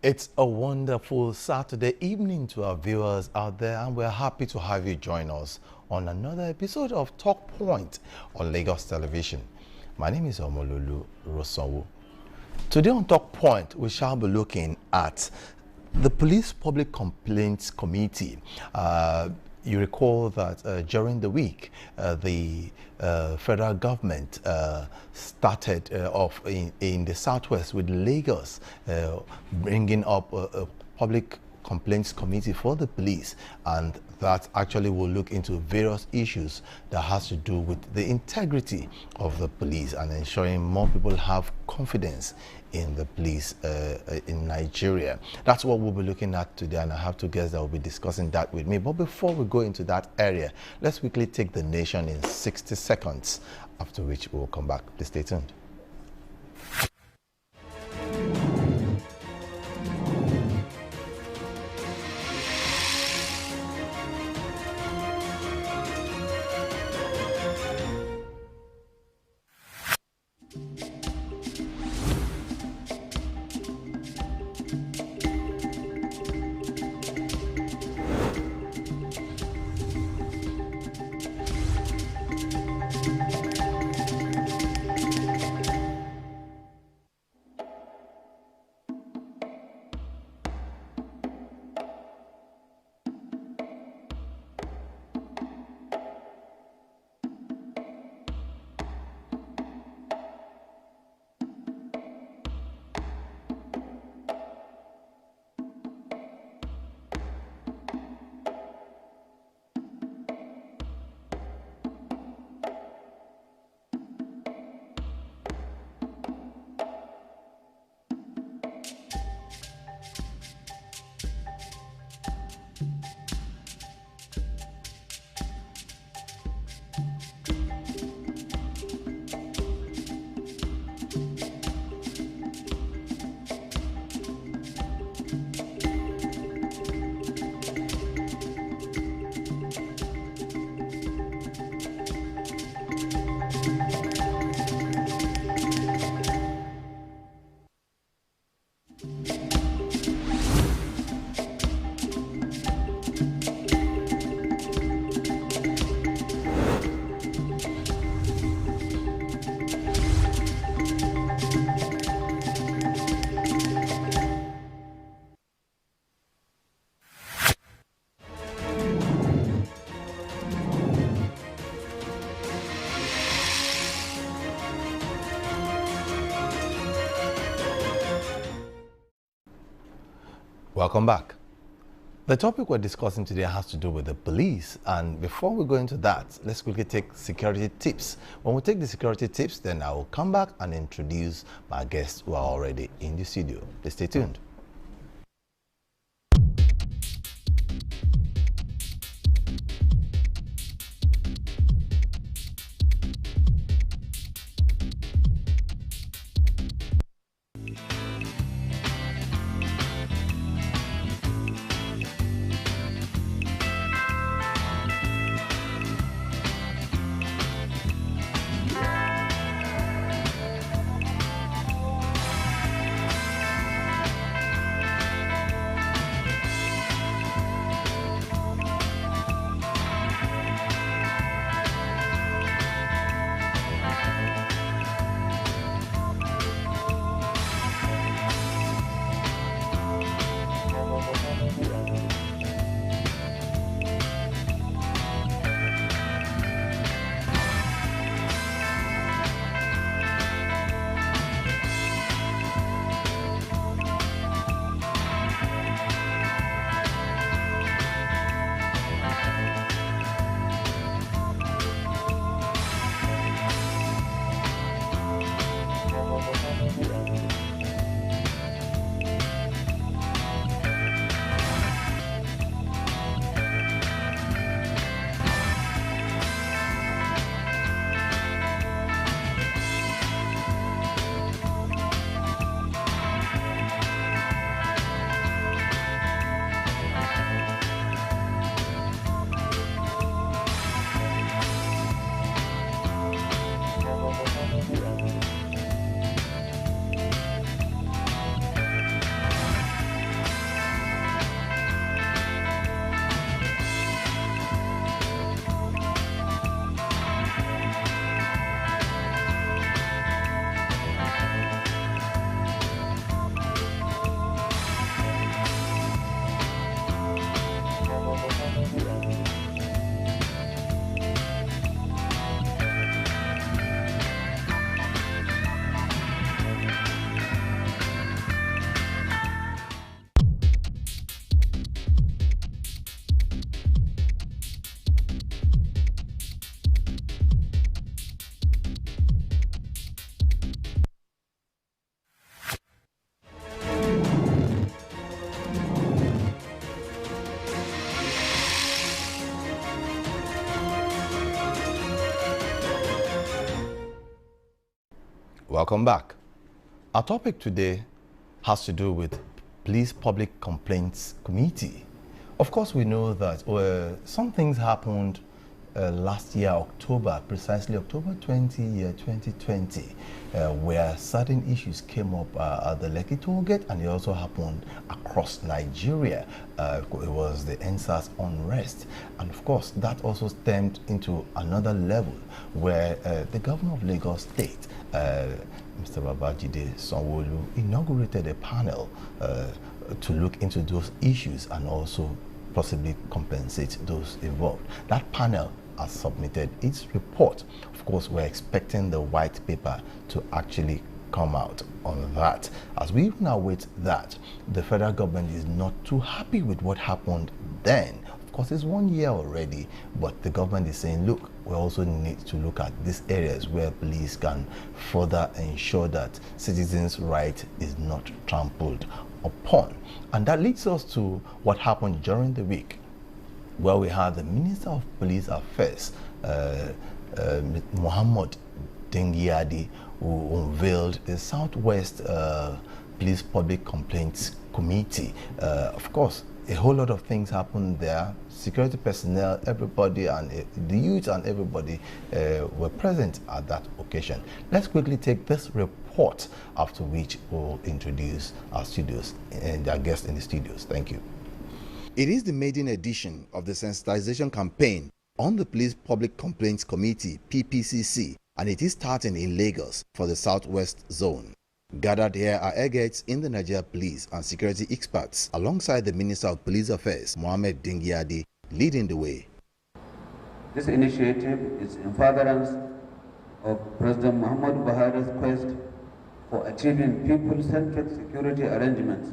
It's a wonderful Saturday evening to our viewers out there, and we're happy to have you join us on another episode of Talk Point on Lagos Television. My name is Omololu Rosanwo. Today on Talk Point, we shall be looking at the Police Public Complaints Committee. You recall that during the week, the federal government started off in the southwest with Lagos, bringing up a public complaints committee for the police, and that actually will look into various issues that has to do with the integrity of the police and ensuring more people have confidence in the police in Nigeria. That's what we'll be looking at today, and I have two guests that will be discussing that with me. But before we go into that area, let's quickly take the nation in 60 seconds, after which we will come back. Please stay tuned. Welcome back. The topic we're discussing today has to do with the police, and before we go into that, let's quickly take security tips. When we take the security tips, then I will come back and introduce my guests who are already in the studio. Please stay tuned. Welcome back. Our topic today has to do with Police Public Complaints Committee. Of course, we know that some things happened last year, October, precisely October 20, year 2020, where certain issues came up at the Lekki toll gate, and it also happened across Nigeria. It was the NSAS unrest, and of course that also stemmed into another level where the governor of Lagos State, Mr. Babajide Sanwo-Olu, inaugurated a panel to look into those issues and also possibly compensate those involved. That panel has submitted its report. Of course, we're expecting the white paper to actually come out on that. As we even await that, the federal government is not too happy with what happened then. Of course, it's 1 year already, but the government is saying, look, we also need to look at these areas where police can further ensure that citizens' right is not trampled upon. And that leads us to what happened during the week, where we had the Minister of Police Affairs, Muhammad Dingyadi, who unveiled the Southwest Police Public Complaints Committee. Of course, a whole lot of things happened there. Security personnel, everybody, and the youth and everybody were present at that occasion. Let's quickly take this report, after which we'll introduce our studios and our guests in the studios. Thank you. It is the maiden edition of the sensitization campaign on the Police Public Complaints Committee, PPCC, and it is starting in Lagos for the Southwest Zone. Gathered here are airgates in the Nigeria Police and security experts, alongside the Minister of Police Affairs, Mohammed Dingyadi, leading the way. This initiative is in furtherance of President Muhammad Buhari's quest for achieving people-centric security arrangements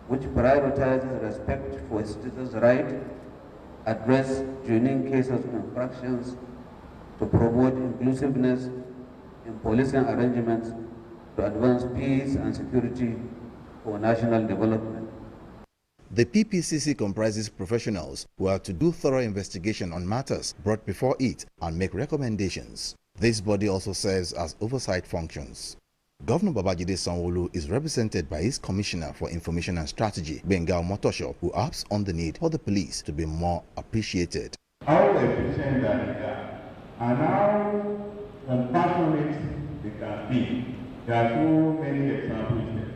which prioritizes respect for citizens' rights, address genuine cases of infractions, to promote inclusiveness in policing arrangements, to advance peace and security for national development. The PPCC comprises professionals who are to do thorough investigation on matters brought before it and make recommendations. This body also serves as oversight functions. Governor Babajide Sanwo-Olu is represented by his Commissioner for Information and Strategy, Benga Motosho, who harps on the need for the police to be more appreciated. How efficient that they are, and how compassionate they can be. There are so many examples there.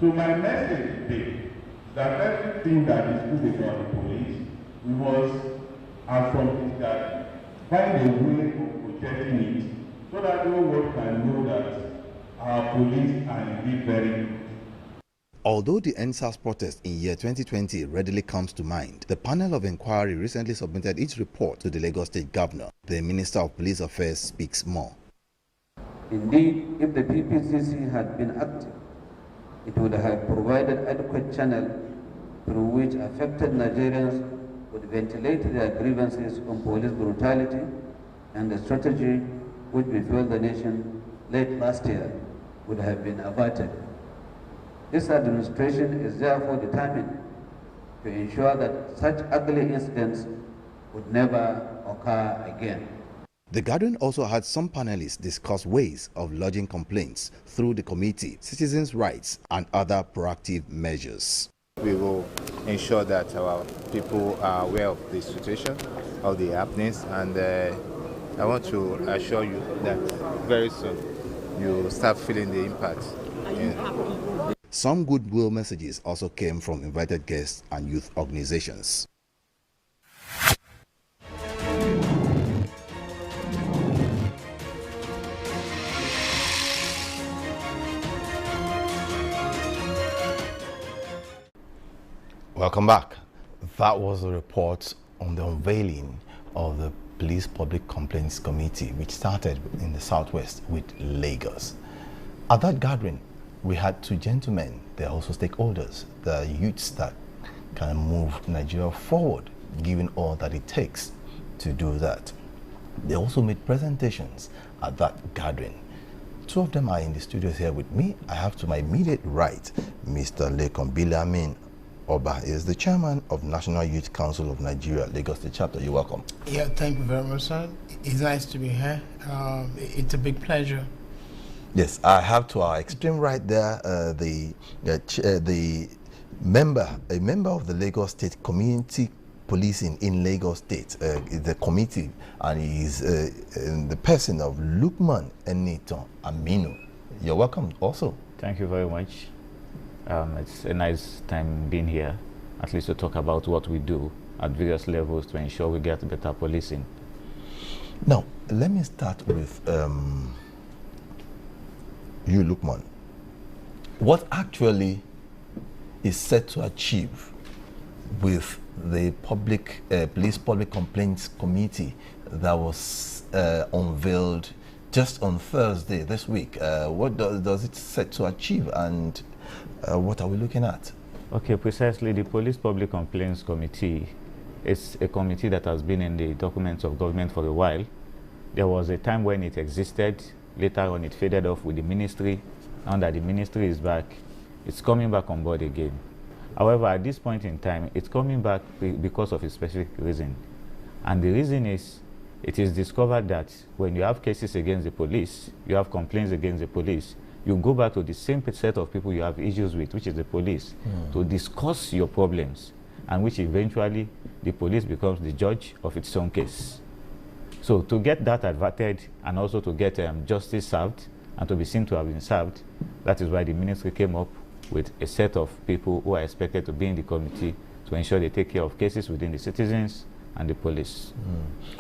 So my message today is that everything that is good about the police, we must, as from this that, find a way of protecting it, so that no one can know that our police are indeed very good. Although the NSAS protest in year 2020 readily comes to mind, the panel of inquiry recently submitted its report to the Lagos State Governor. The Minister of Police Affairs speaks more. Indeed, if the PPCC had been active, it would have provided adequate channel through which affected Nigerians would ventilate their grievances on police brutality and the strategy which befell the nation late last year would have been averted. This administration is therefore determined to ensure that such ugly incidents would never occur again. The gathering also had some panelists discuss ways of lodging complaints through the committee, citizens' rights, and other proactive measures. We will ensure that our people are aware of the situation, of the happenings, and I want to assure you that very soon you start feeling the impact. Some goodwill messages also came from invited guests and youth organizations. Welcome back. That was a report on the unveiling of the Police Public Complaints Committee, which started in the Southwest with Lagos. At that gathering, we had two gentlemen. They're also stakeholders, the youths that can move Nigeria forward, given all that it takes to do that. They also made presentations at that gathering. Two of them are in the studios here with me. I have to my immediate right, Mr. Lekon Bilamin Oba is the chairman of National Youth Council of Nigeria, Lagos State Chapter. You're welcome. Yeah, thank you very much, sir. It's nice to be here. It's a big pleasure Yes, I have to our extreme right there the a member of the Lagos State Community Policing in Lagos State, the committee, and he's the person of Lukman Eniton Aminu. You're welcome also. Thank you very much. It's a nice time being here, at least to talk about what we do at various levels to ensure we get better policing. Now, let me start with you, Lukman. What actually is set to achieve with the police public complaints committee that was unveiled just on Thursday this week? What does it set to achieve, and what are we looking at? Okay, precisely, the Police Public Complaints Committee is a committee that has been in the documents of government for a while. There was a time when it existed. Later on, it faded off with the ministry. Now that the ministry is back, it's coming back on board again. However, at this point in time, it's coming back because of a specific reason. And the reason is, it is discovered that when you have cases against the police, you have complaints against the police, you go back to the same set of people you have issues with, which is the police, to discuss your problems, and which eventually the police becomes the judge of its own case. So to get that adverted and also to get justice served and to be seen to have been served, that is why the ministry came up with a set of people who are expected to be in the committee to ensure they take care of cases within the citizens and the police.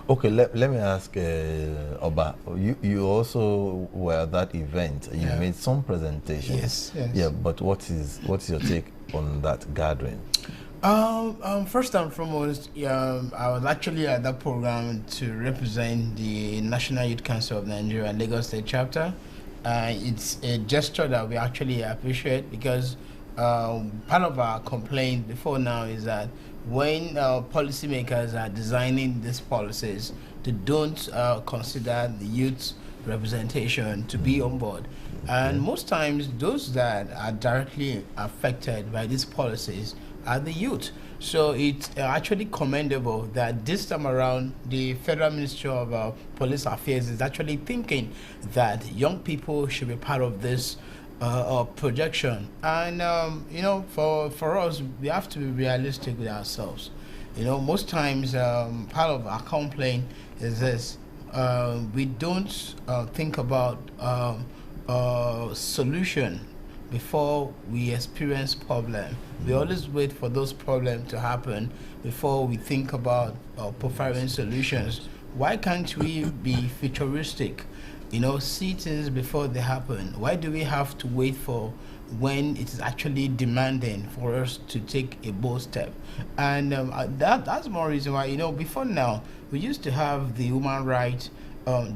Okay, let me ask Oba, you also were at that event. You made some presentation. Yes. Yeah, but what's your take on that gathering? First and foremost, I was actually at that program to represent the National Youth Council of Nigeria Lagos State chapter. It's a gesture that we actually appreciate, because part of our complaint before now is that when policymakers are designing these policies, they don't consider the youth representation to be on board. And most times, those that are directly affected by these policies are the youth. So it's actually commendable that this time around the Federal Ministry of Police Affairs is actually thinking that young people should be part of this projection. And for us, we have to be realistic with ourselves. Most times part of our complaint is this: we don't think about solution before we experience problem. We always wait for those problems to happen before we think about providing solutions. Why can't we be futuristic? See things before they happen. Why do we have to wait for when it is actually demanding for us to take a bold step? And that's more reason why, before now, we used to have the human rights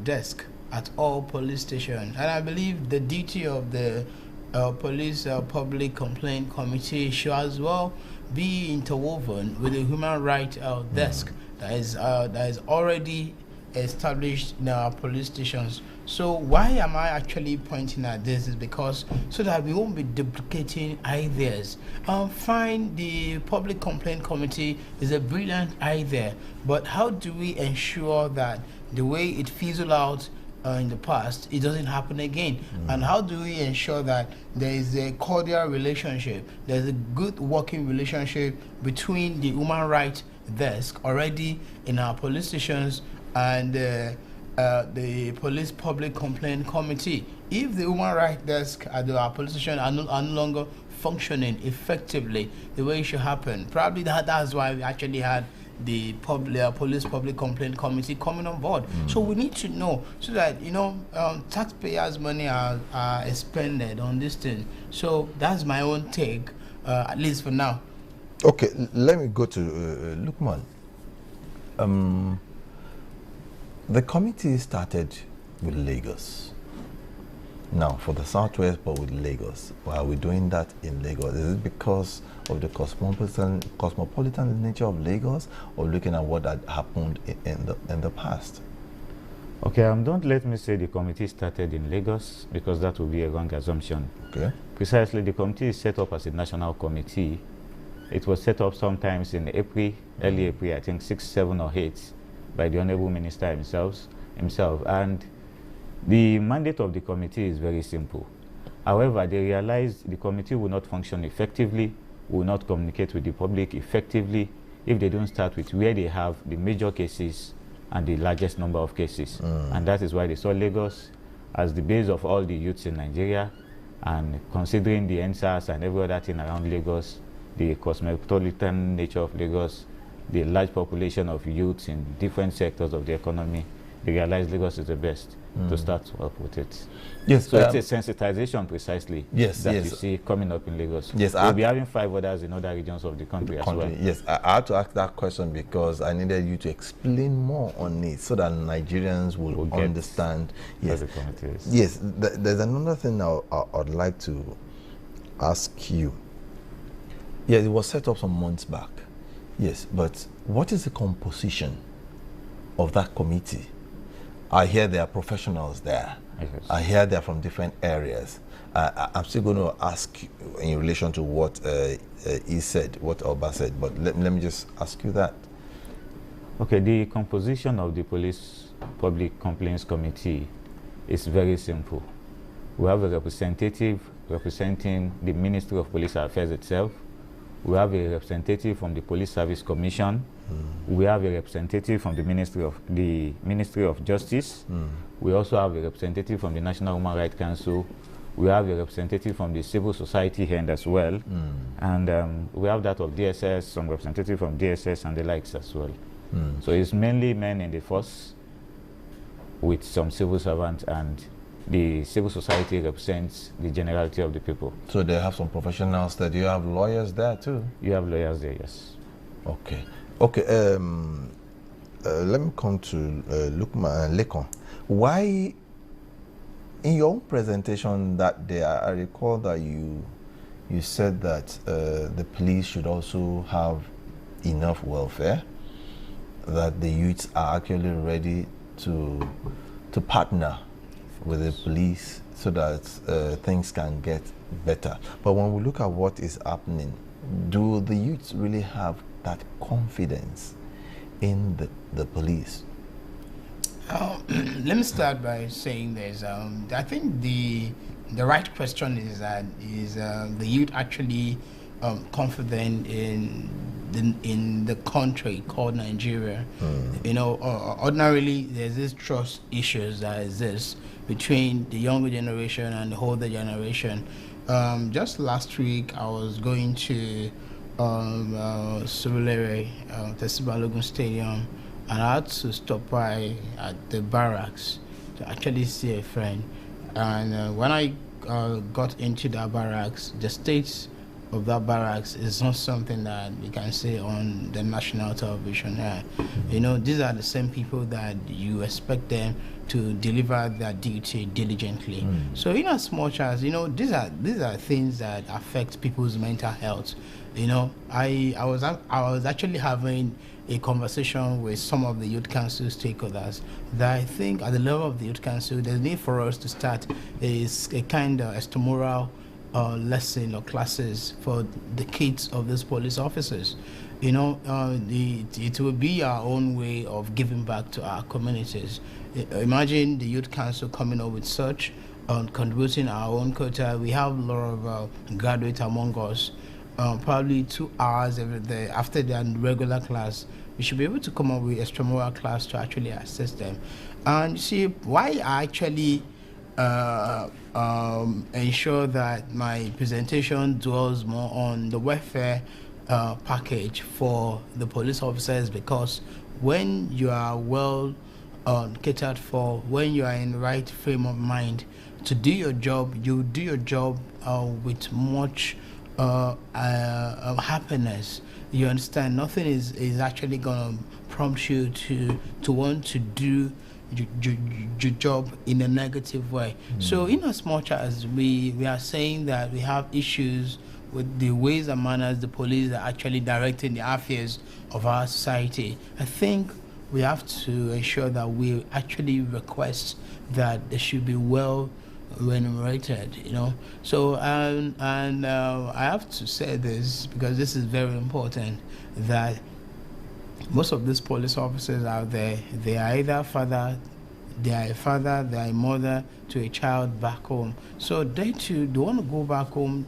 desk at all police stations. And I believe the duty of the Police Public Complaint Committee should as well be interwoven with the human rights desk that is already established in our police stations. So why am I actually pointing at this is because so that we won't be duplicating ideas. Fine, the Public Complaint Committee is a brilliant idea, but how do we ensure that the way it fizzled out in the past, it doesn't happen again? And how do we ensure that there is a cordial relationship, there's a good working relationship between the human rights desk already in our police stations and the Police Public Complaint Committee? If the human rights desk at our police station are no longer functioning effectively the way it should happen, probably that's why we actually had the Police Public Complaint Committee coming on board. So we need to know, so that taxpayers' money are expended on this thing. So that's my own take, at least for now. Okay, let me go to Lukman. The committee started with Lagos. Now, for the Southwest, but with Lagos. Why are we doing that in Lagos? Is it because of the cosmopolitan nature of Lagos, or looking at what had happened in the past? Okay, don't let me say the committee started in Lagos, because that would be a wrong assumption. Okay. Precisely, the committee is set up as a national committee. It was set up sometimes in April, early April, I think 6, 7 or 8, by the Honorable Minister himself. And The mandate of the committee is very simple. However, they realize the committee will not function effectively, will not communicate with the public effectively if they don't start with where they have the major cases and the largest number of cases. And that is why they saw Lagos as the base of all the youths in Nigeria, and considering the NSAS and every other thing around Lagos, the cosmopolitan nature of Lagos, the large population of youths in different sectors of the economy, they realized Lagos is the best to start up with it. Yes. So it's a sensitization precisely that you yes. see coming up in Lagos. Yes, we'll be having 5 others in other regions of the country as well. Yes, I had to ask that question because I needed you to explain more on it so that Nigerians will understand. Yes, yes. There's another thing I'd like to ask you. Yes, it was set up some months back. Yes, but what is the composition of that committee? I hear there are professionals there. Yes. I hear they're from different areas. I'm still going to ask in relation to what he said, what Oba said, but let me just ask you that. Okay, the composition of the Police Public Complaints Committee is very simple. We have a representative representing the Ministry of Police Affairs itself. We have a representative from the Police Service Commission. We have a representative from the Ministry of Justice. We also have a representative from the National Human Rights Council. We have a representative from the civil society end as well. And we have that of DSS, some representative from DSS and the likes as well. So it's mainly men in the force with some civil servants, and the civil society represents the generality of the people. So they have some professionals there. Do you have lawyers there too? You have lawyers there, yes. Okay. Okay, let me come to Lukman Lekon. Why, in your own presentation that day, I recall that you said that the police should also have enough welfare, that the youths are actually ready to partner with the police so that things can get better. But when we look at what is happening, do the youths really have that confidence in the police? Let me start by saying this. I think the right question is that the youth actually confident in the country called Nigeria? You know, ordinarily there's this trust issues that exist between the younger generation and the older generation. Just last week I was going to Surulere, Tesibalogun Stadium, and I had to stop by at the barracks to actually see a friend. And when I got into that barracks, the state of that barracks is not something that we can say on the national television. You know, these are the same people that you expect them to deliver their duty diligently. So in as much as, you know, these are things that affect people's mental health. You know, I was actually having a conversation with some of the youth council stakeholders that I think at the level of the youth council there's need for us to start a kind of extramural lesson or classes for the kids of these police officers. You know, it will be our own way of giving back to our communities. Imagine the youth council coming up with such, contributing our own quota. We have a lot of graduates among us. Probably 2 hours every day after their regular class, we should be able to come up with extramural class to actually assist them. And you see, why I actually ensure that my presentation dwells more on the welfare package for the police officers, because when you are well catered for, when you are in the right frame of mind to do your job, you do your job with much happiness. You understand, nothing is actually going to prompt you to want to do your job in a negative way. So in as much as we are saying that we have issues with the ways and manners the police are actually directing the affairs of our society, I think we have to ensure that we actually request that they should be well remunerated, you know. So and I have to say this because this is very important, that most of these police officers out there, they are either father, they are a father, they are a mother to a child back home. So they too, they want to go back home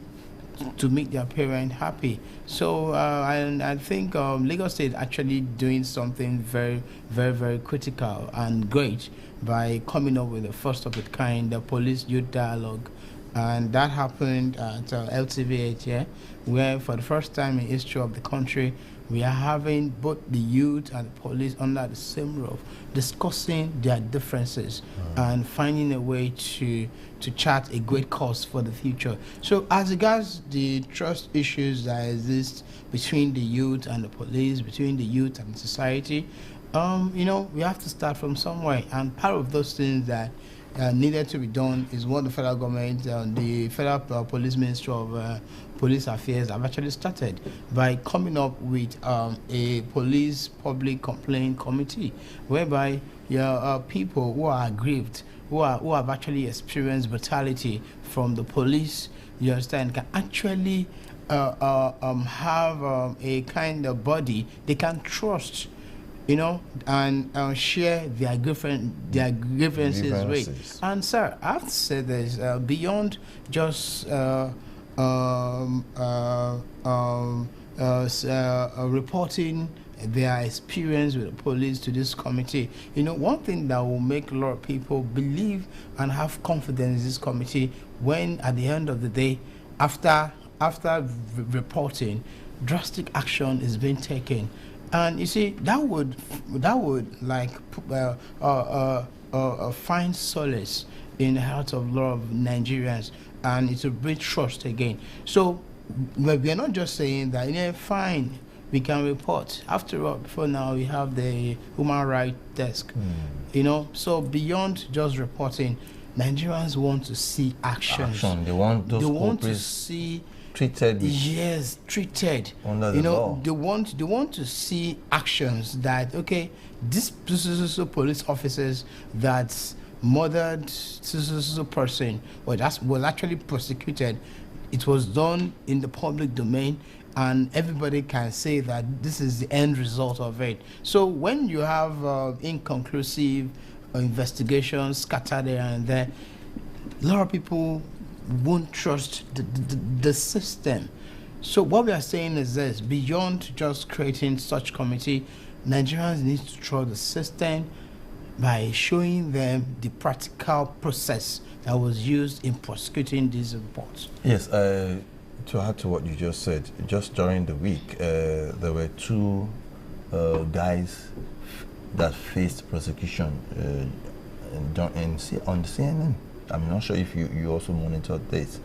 to make their parent happy. So I think Lagos State actually doing something very, very, very critical and great by coming up with the first of its kind, the police youth dialogue. And that happened at LTV here, where for the first time in history of the country, we are having both the youth and the police under the same roof, discussing their differences and finding a way to chart a great course for the future. So as regards the trust issues that exist between the youth and the police, between the youth and society, you know, we have to start from somewhere. And part of those things that needed to be done is what the federal government, the Federal Police Ministry of Police Affairs have actually started by coming up with a police public complaint committee, whereby people who are aggrieved, who have actually experienced brutality from the police, you understand, can actually have a kind of body they can trust, you know, and share their grievances with. And sir, I have to say this, beyond just reporting their experience with the police to this committee, you know, one thing that will make a lot of people believe and have confidence in this committee, when at the end of the day, after reporting, drastic action is being taken. And you see, that would like find solace in the heart of a lot of Nigerians, and it will bring trust again. So we are not just saying that, yeah, fine, we can report. After all, before now, we have the human rights desk. You know, so beyond just reporting, Nigerians want to see actions. They want those they want to see treated. Yes, treated under the law. They want to see actions that, okay, this police officers that murdered person or that was actually prosecuted, it was done in the public domain, and everybody can say that this is the end result of it. So when you have inconclusive investigations scattered here and there, a lot of people won't trust the system. So what we are saying is this: beyond just creating such committee, Nigerians need to trust the system by showing them the practical process that was used in prosecuting these reports. Yes, to add to what you just said, just during the week, there were two guys that faced prosecution on the CNN. I'm not sure if you also monitored this.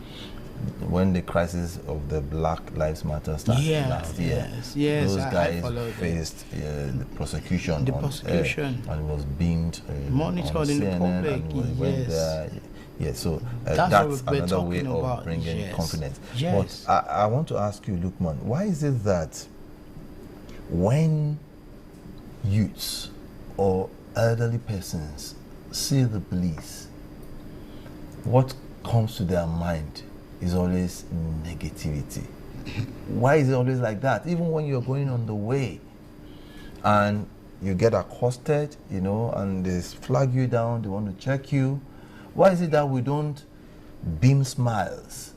When the crisis of the Black Lives Matter started last year, yes, those guys faced the prosecution. And was beamed monitored in the public. And went there. Yeah, so that's another way of bringing confidence. Yes. But I want to ask you, Lukman, why is it that when youths or elderly persons see the police, what comes to their mind is always negativity? Why is it always like that? Even when you're going on the way and you get accosted, you know, and they flag you down, they want to check you, why is it that we don't beam smiles?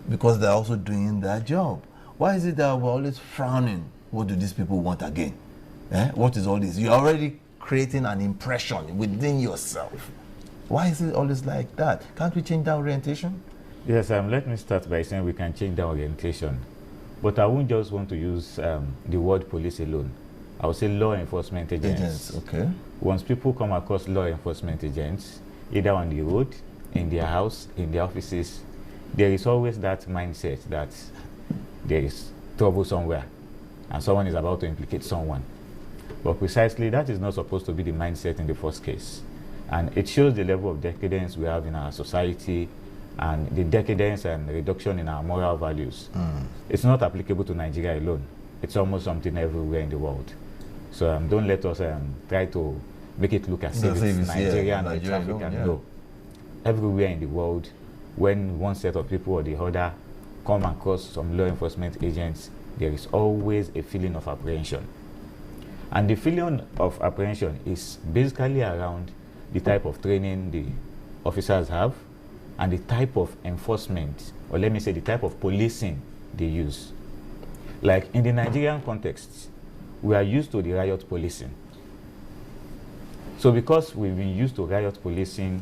Because they're also doing their job. Why is it that we're always frowning? What do these people want again? What is all this? You're already creating an impression within yourself. Why is it always like that? Can't we change that orientation? Yes, let me start by saying we can change that orientation. But I won't just want to use the word police alone. I would say law enforcement agents. Okay. Once people come across law enforcement agents, either on the road, in their house, in their offices, there is always that mindset that there is trouble somewhere and someone is about to implicate someone. But precisely that is not supposed to be the mindset in the first case. And it shows the level of decadence we have in our society and the decadence and reduction in our moral values. It's not applicable to Nigeria alone. It's almost something everywhere in the world. So don't let us try to make it look as if it's Nigeria and West Africa. No. Everywhere in the world, when one set of people or the other come across some law enforcement agents, there is always a feeling of apprehension. And the feeling of apprehension is basically around the type of training the officers have, and the type of enforcement, or let me say the type of policing they use. Like in the Nigerian context, we are used to the riot policing. So because we've been used to riot policing,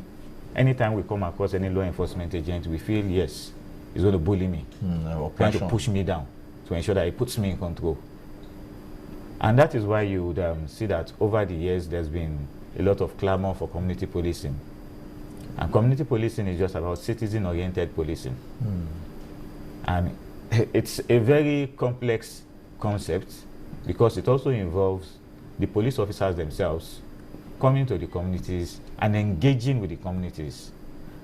anytime we come across any law enforcement agent, we feel, yes, he's going to bully me, trying to push me down to ensure that he puts me in control. And that is why you would see that over the years, there's been a lot of clamor for community policing. And community policing is just about citizen-oriented policing. And it's a very complex concept because it also involves the police officers themselves coming to the communities and engaging with the communities.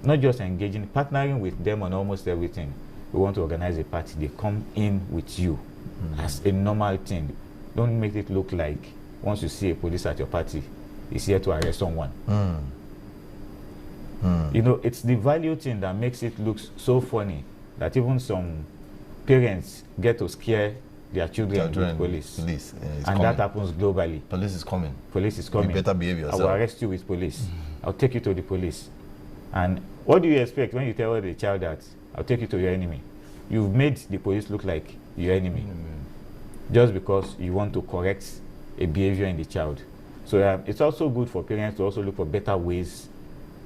Not just engaging, partnering with them on almost everything. We want to organize a party, they come in with you as a normal thing. Don't make it look like once you see a police at your party, he's here to arrest someone. You know, it's the value thing that makes it look so funny that even some parents get to scare their children with police. And coming. that happens globally. Police is coming. Police is coming. You better behave yourself. I will arrest you with police. I'll take you to the police. And what do you expect when you tell the child that I'll take you to your enemy? You've made the police look like your enemy just because you want to correct a behavior in the child. So it's also good for parents to also look for better ways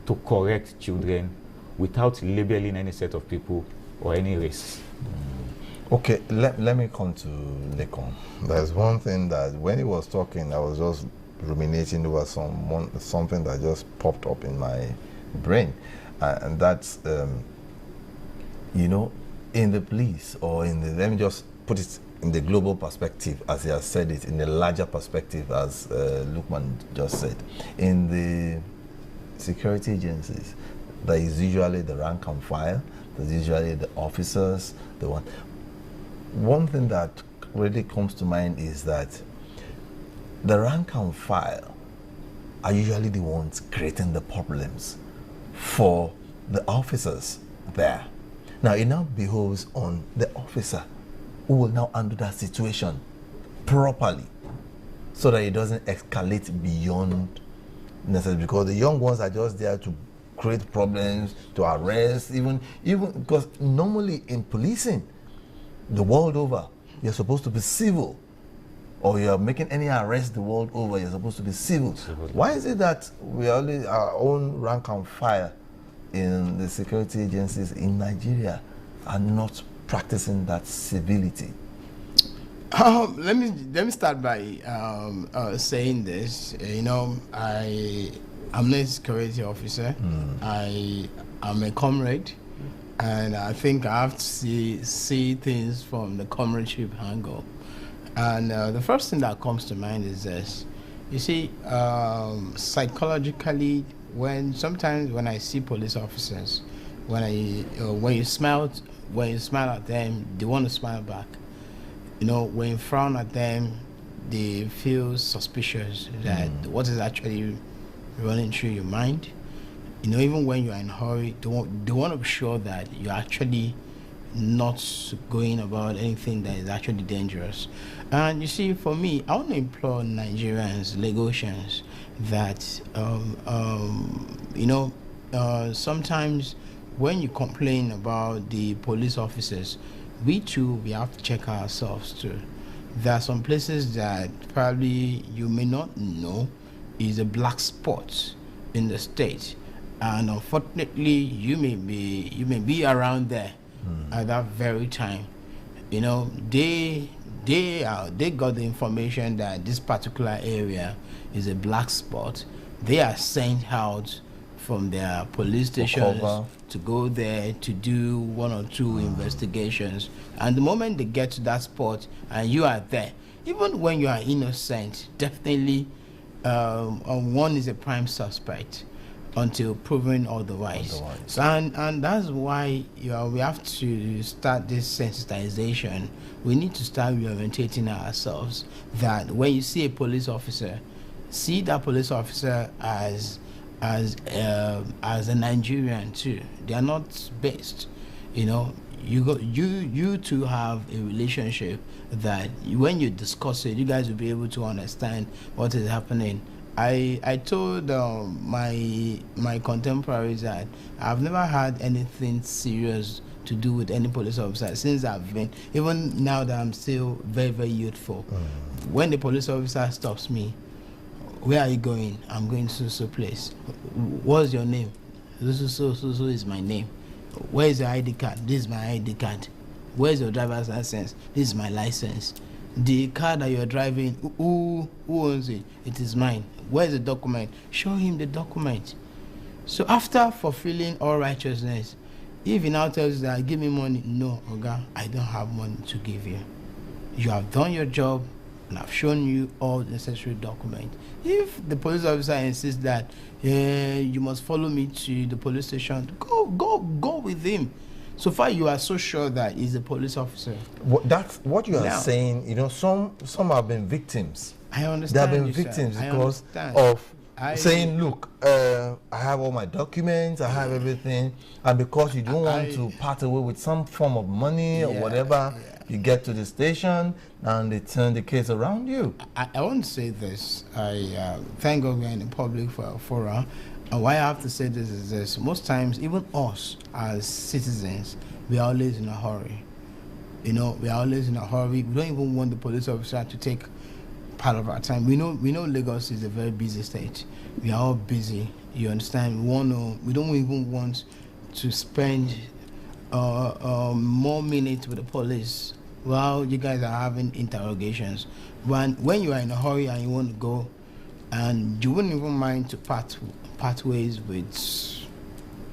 to correct children without labeling any set of people or any race. Okay, let me come to Lekon. There's one thing that when he was talking, I was just ruminating over something that just popped up in my brain. And that's, you know, in the police or in the, let me just put it in the global perspective, as he has said it, in the larger perspective, as Lukman just said. In the security agencies, there is usually the rank and file, there's usually the officers, the one. One thing that really comes to mind is that the rank and file are usually the ones creating the problems for the officers there. Now, it now behoves on the officer who will now handle that situation properly so that it doesn't escalate beyond necessary, because the young ones are just there to create problems, to arrest, even because normally in policing, the world over, you're supposed to be civil, or you're making any arrest the world over, you're supposed to be civil. Why is it that we only our own rank and file in the security agencies in Nigeria are not practicing that civility? Let me start by saying this. You know, I'm not a security officer. I am a comrade. And I think I have to see things from the comradeship angle. And the first thing that comes to mind is this. You see, psychologically, sometimes when I see police officers, when you smile at them, they want to smile back. You know, when you frown at them, they feel suspicious that what is actually running through your mind. You know, even when you're in a hurry, they want to be sure that you're actually not going about anything that is actually dangerous. And you see, for me, I want to implore Nigerians, Lagosians, that, you know, sometimes when you complain about the police officers, we have to check ourselves too. There are some places that probably you may not know is a black spot in the state. And unfortunately, you may be around there at that very time. You know, they got the information that this particular area is a black spot. They are sent out from their police stations to go there to do one or two investigations. And the moment they get to that spot and you are there, even when you are innocent, definitely one is a prime suspect until proven otherwise. So, and that's why we have to start this sensitization. We need to start reorientating ourselves that when you see a police officer, see that police officer as a Nigerian too. They are not based, you know. You two have a relationship that when you discuss it, you guys will be able to understand what is happening I told my contemporaries that I've never had anything serious to do with any police officer since I've been, even now that I'm still very, very youthful. When the police officer stops me, where are you going? I'm going to so place. What's your name? So is my name. Where is your ID card? This is my ID card. Where's your driver's license? This is my license. The car that you're driving, who owns it? It is mine. Where's the document? Show him the document. So after fulfilling all righteousness, if he now tells you that, give me money, no, Oga, I don't have money to give you. You have done your job, and I've shown you all the necessary documents. If the police officer insists that you must follow me to the police station, go with him. So far, you are so sure that he's a police officer. That's what you are Now, saying. You know, some have been victims. I understand. They have been you, victims sir. because of saying, look, I have all my documents, I have everything, and because you don't want to part away with some form of money or whatever, you get to the station and they turn the case around you. I want to say this. I thank God we're in a public forum. And why I have to say this is this. Most times, even us as citizens, we are always in a hurry. You know, we are always in a hurry. We don't even want the police officer to take part of our time. We know Lagos is a very busy state. We are all busy. You understand? We don't even want to spend more minutes with the police while you guys are having interrogations. When you are in a hurry and you want to go, and you wouldn't even mind to part ways with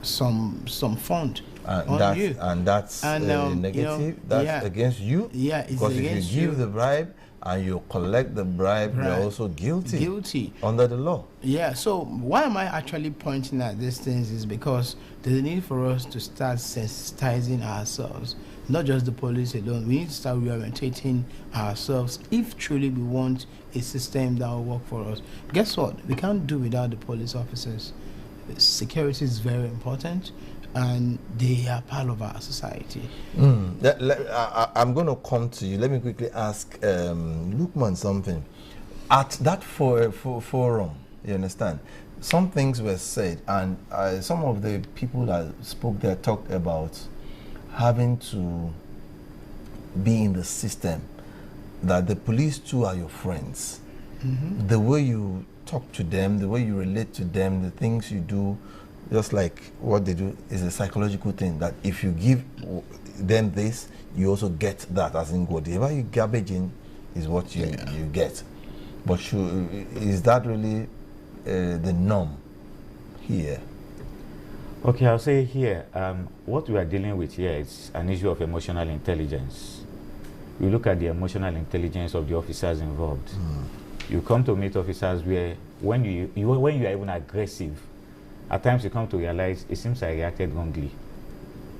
some fund on you. And that's negative. You know, that's against you. Yeah, it's because against if you give the bribe and you collect the bribe, you're also guilty under the law. Yeah, so why am I actually pointing at these things is because there's a need for us to start sensitizing ourselves. Not just the police alone. We need to start reorientating ourselves if truly we want a system that will work for us. Guess what? We can't do without the police officers. Security is very important, and they are part of our society. I'm going to come to you. Let me quickly ask Lukman something. At that forum, you understand, some things were said, and some of the people that spoke there talked about having to be in the system, that the police too are your friends. The way you talk to them, the way you relate to them, the things you do, just like what they do, is a psychological thing, that if you give them this, you also get that, as in whatever you garbage in is what you get. But is that really the norm here? Okay, I'll say here, what we are dealing with here is an issue of emotional intelligence. You look at the emotional intelligence of the officers involved. You come to meet officers where when you are even aggressive, at times you come to realize it seems I reacted wrongly.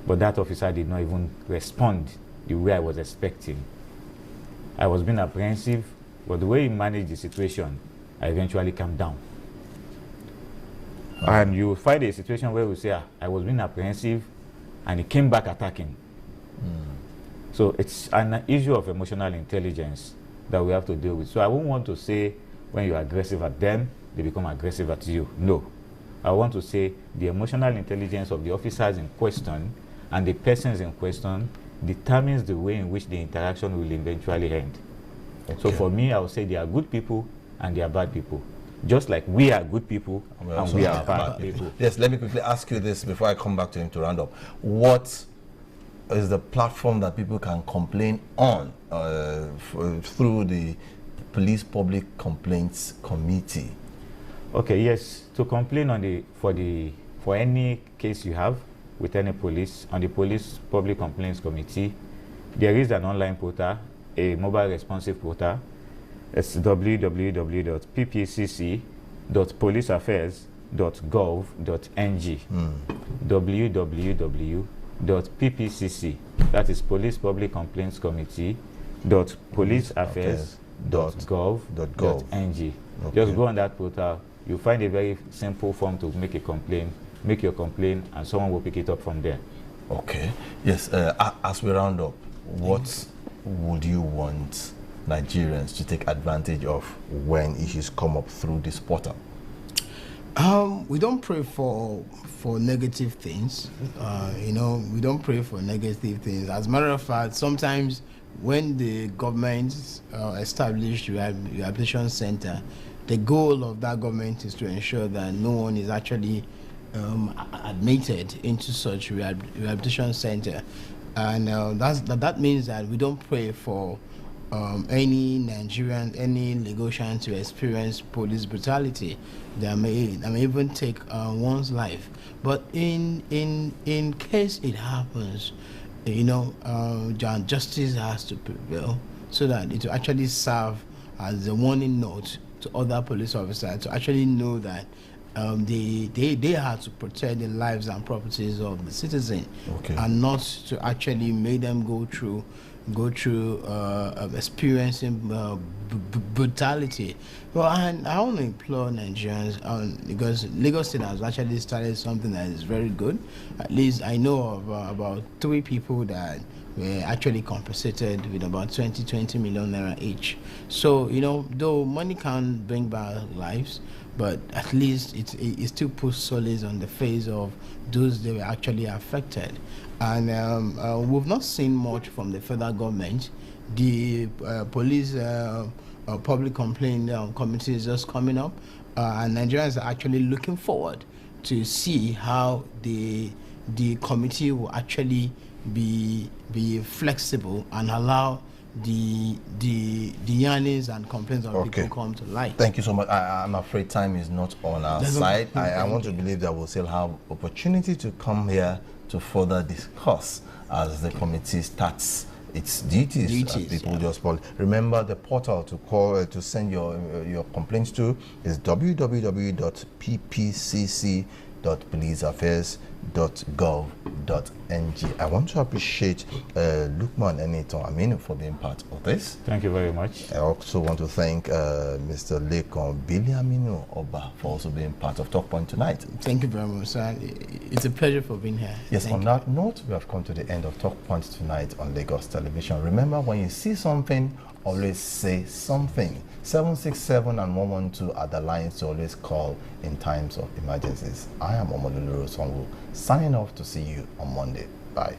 But that officer did not even respond the way I was expecting. I was being apprehensive, but the way he managed the situation, I eventually calmed down. And you find a situation where we say, I was being apprehensive, and he came back attacking. So it's an issue of emotional intelligence that we have to deal with. So I won't want to say when you're aggressive at them, they become aggressive at you. No. I want to say the emotional intelligence of the officers in question and the persons in question determines the way in which the interaction will eventually end. Okay. So for me, I would say they are good people and they are bad people. Just like we are good people and we are bad people. Yes, let me quickly ask you this before I come back to him to round up. What is the platform that people can complain on through the Police Public Complaints Committee? Okay, yes, to complain on for any case you have with any police, on the Police Public Complaints Committee, there is an online portal, a mobile responsive portal. It's www.ppcc.policeaffairs.gov.ng. www.ppcc, that is Police Public Complaints Committee .policeaffairs.gov.ng. Just go on that portal. You'll find a very simple form to make a complaint. Make your complaint, and someone will pick it up from there. Okay. Yes. As we round up, what would you want Nigerians to take advantage of when issues come up through this portal? We don't pray for negative things. We don't pray for negative things. As a matter of fact, sometimes when the government established rehabilitation center, the goal of that government is to ensure that no one is actually admitted into such rehabilitation center, and that means that we don't pray for any Nigerian, any Lagosian to experience police brutality that may even take one's life. But in case it happens, justice has to prevail so that it will actually serve as a warning note to other police officers to actually know that they have to protect the lives and properties of the citizen, and not to actually make them go through experiencing brutality. Well, and I want to implore Nigerians, because Lagos State has actually started something that is very good. At least I know of about 3 people that were actually compensated with about 20 million naira each. So, though money can't bring back lives, but at least it still puts solace on the face of those that were actually affected. And we've not seen much from the federal government. The police public complaint committee is just coming up, and Nigerians are actually looking forward to see how the committee will actually be flexible and allow the yearnings and complaints of people come to light. Thank you so much. I'm afraid time is not on our side. I want to believe that we'll still have opportunity to come here to further discuss as the committee starts its duties. People just call. Remember, the portal to call to send your complaints to is www.ppcc.policeaffairs.gov.ng. I want to appreciate Lukman Eniton Aminu for being part of this. Thank you very much. I also want to thank Mr. Lekon Biliaminu Oba for also being part of Talk Point tonight. Thank you very much, sir. It's a pleasure for being here. Yes, on that note, we have come to the end of Talk Point tonight on Lagos Television. Remember, when you see something, always say something. 767 and 112 are the lines to always call in times of emergencies. I am Omololu Songu, signing off to see you on Monday. Bye.